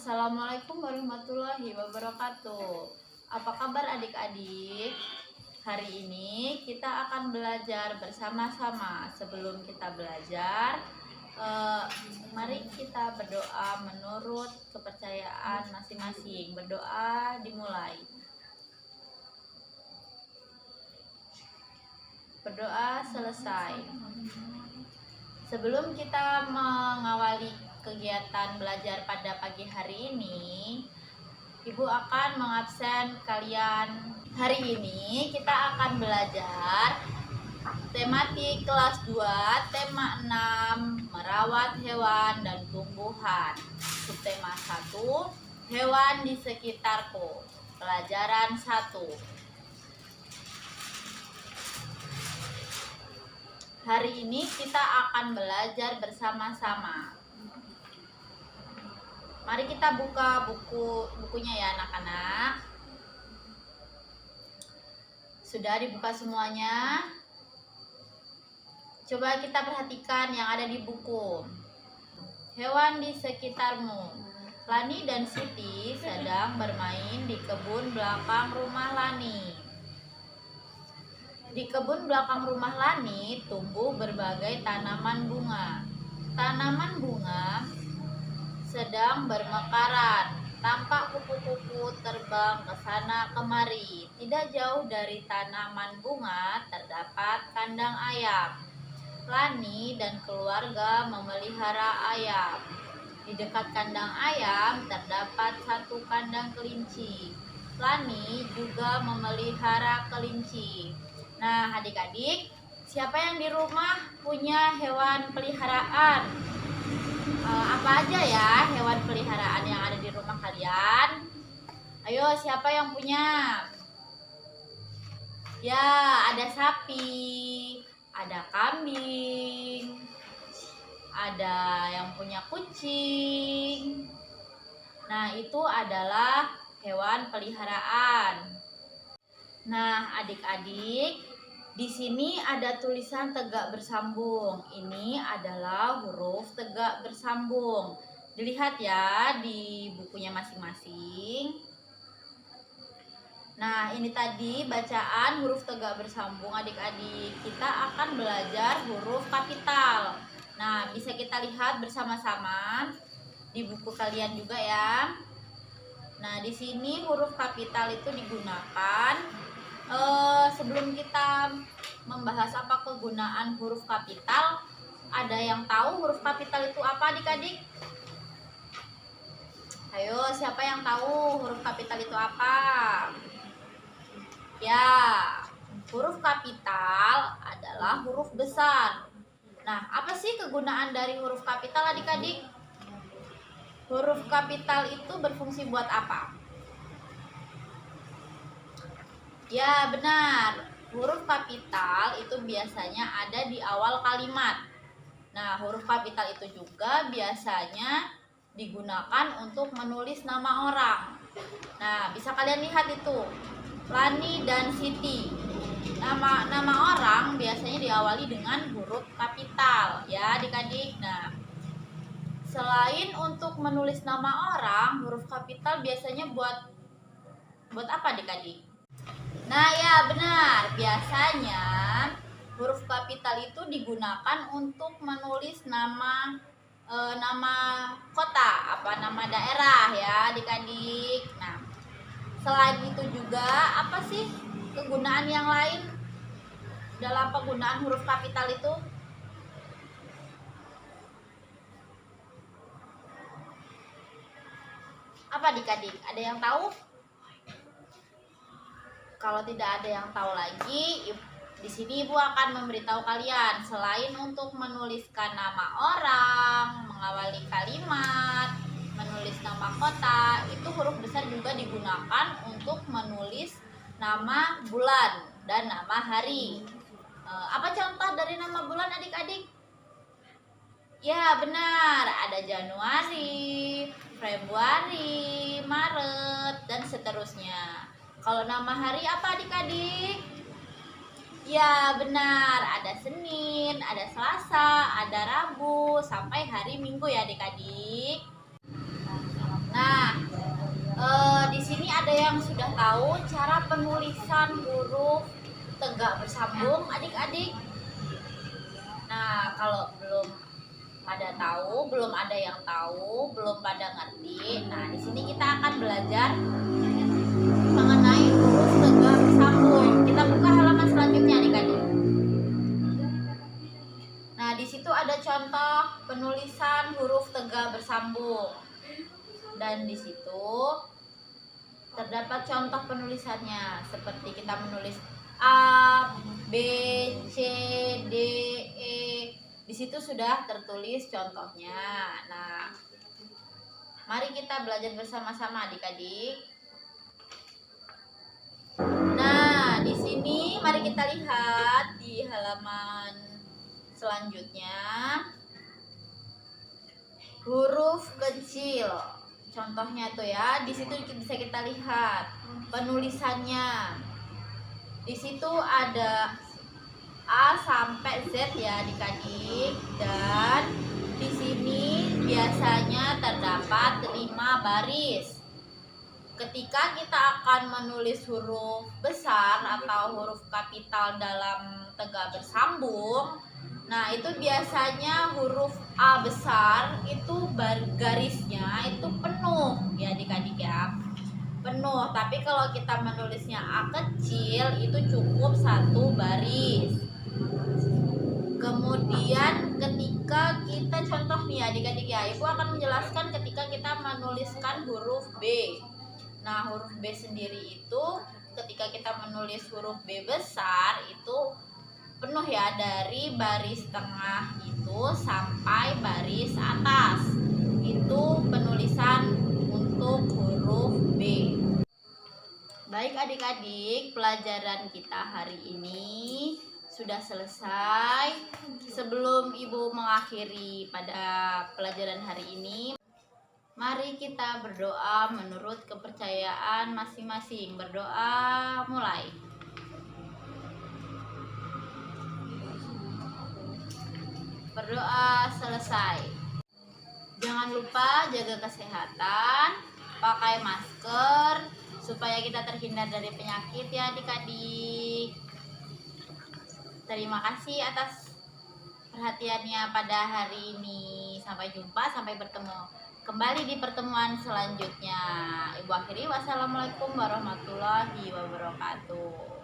Assalamualaikum warahmatullahi wabarakatuh. Apa kabar adik-adik? Hari ini kita akan belajar bersama-sama. Sebelum kita belajar, mari kita berdoa menurut kepercayaan masing-masing. Berdoa dimulai. Berdoa selesai. Sebelum kita mengawali kegiatan belajar pada pagi hari ini, Ibu akan mengabsen kalian. Hari ini kita akan belajar tematik kelas 2, tema 6, merawat hewan dan tumbuhan. Subtema 1, hewan di sekitarku. Pelajaran 1. Hari ini kita akan belajar bersama-sama. Mari kita buka bukunya ya anak-anak. Sudah dibuka semuanya? Coba kita perhatikan yang ada di buku. Hewan di sekitarmu. Lani dan Siti sedang bermain di kebun belakang rumah Lani. Di kebun belakang rumah Lani tumbuh berbagai tanaman bunga. Tanaman bunga sedang bermekaran. Tampak kupu-kupu terbang ke sana kemari. Tidak jauh dari tanaman bunga terdapat kandang ayam. Lani dan keluarga memelihara ayam. Di dekat kandang ayam terdapat satu kandang kelinci. Lani juga memelihara kelinci. Nah, adik-adik, siapa yang di rumah punya hewan peliharaan? Apa aja ya hewan peliharaan yang ada di rumah kalian? Ayo, siapa yang punya? Ya, ada sapi, ada kambing, ada yang punya kucing. Nah, itu adalah hewan peliharaan. Nah, adik-adik, di sini ada tulisan tegak bersambung. Ini adalah huruf tegak bersambung. Dilihat ya di bukunya masing-masing. Nah, ini tadi bacaan huruf tegak bersambung adik-adik. Kita akan belajar huruf kapital. Nah, bisa kita lihat bersama-sama di buku kalian juga ya. Nah, di sini huruf kapital itu digunakan. Sebelum kita membahas apa kegunaan huruf kapital, ada yang tahu huruf kapital itu apa adik-adik? Ayo, siapa yang tahu huruf kapital itu apa? Ya, huruf kapital adalah huruf besar. Nah, apa sih kegunaan dari huruf kapital adik-adik? Huruf kapital itu berfungsi buat apa? Ya, benar. Huruf kapital itu biasanya ada di awal kalimat. Nah, huruf kapital itu juga biasanya digunakan untuk menulis nama orang. Nah, bisa kalian lihat itu. Lani dan Siti. Nama orang biasanya diawali dengan huruf kapital, ya adik-adik. Nah, selain untuk menulis nama orang, huruf kapital biasanya buat apa adik-adik? Nah, ya benar. Biasanya huruf kapital itu digunakan untuk menulis nama kota, nama daerah ya adik-adik. Nah, selain itu juga apa sih kegunaan yang lain dalam penggunaan huruf kapital itu? Apa adik-adik? Ada yang tahu? Kalau tidak ada yang tahu lagi, di sini Ibu akan memberitahu kalian, selain untuk menuliskan nama orang, mengawali kalimat, menulis nama kota, itu huruf besar juga digunakan untuk menulis nama bulan dan nama hari. Apa contoh dari nama bulan adik-adik? Ya, benar. Ada Januari, Februari, Maret, dan seterusnya. Kalau nama hari apa adik-adik? Ya, benar. Ada Senin, ada Selasa, ada Rabu, sampai hari Minggu ya adik-adik. Nah, yang sudah tahu cara penulisan huruf tegak bersambung, adik-adik? Nah, kalau belum pada tahu, belum ada yang tahu, belum pada ngerti. Nah, di sini kita akan belajar mengenai huruf tegak bersambung. Kita buka halaman selanjutnya, adik-adik. Nah, di situ ada contoh penulisan huruf tegak bersambung. Dan di situ terdapat contoh penulisannya, seperti kita menulis A, B, C, D, E. Di situ sudah tertulis contohnya. Nah, mari kita belajar bersama-sama, adik-adik. Nah, di sini mari kita lihat di halaman selanjutnya huruf kecil. Contohnya tuh ya, di situ bisa kita lihat penulisannya. Di situ ada A sampai Z ya, adik-adik. Dan di sini biasanya terdapat 5 baris. Ketika kita akan menulis huruf besar atau huruf kapital dalam tegak bersambung, nah itu biasanya huruf A besar itu garisnya itu penuh ya adik-adik ya, penuh. Tapi kalau kita menulisnya A kecil itu cukup 1 baris. Kemudian ketika kita contoh nih adik-adik ya, ibu akan menjelaskan ketika kita menuliskan huruf B. Nah, huruf B sendiri itu ketika kita menulis huruf B besar itu penuh ya, dari baris tengah itu sampai baris atas. Itu penulisan untuk huruf B. Baik adik-adik, pelajaran kita hari ini sudah selesai. Sebelum ibu mengakhiri pada pelajaran hari ini, mari kita berdoa menurut kepercayaan masing-masing. Berdoa mulai. Berdoa selesai. Jangan lupa jaga kesehatan, pakai masker supaya kita terhindar dari penyakit ya adik-adik. Terima kasih atas perhatiannya pada hari ini. Sampai jumpa, sampai bertemu kembali di pertemuan selanjutnya. Ibu akhiri, wassalamualaikum warahmatullahi wabarakatuh.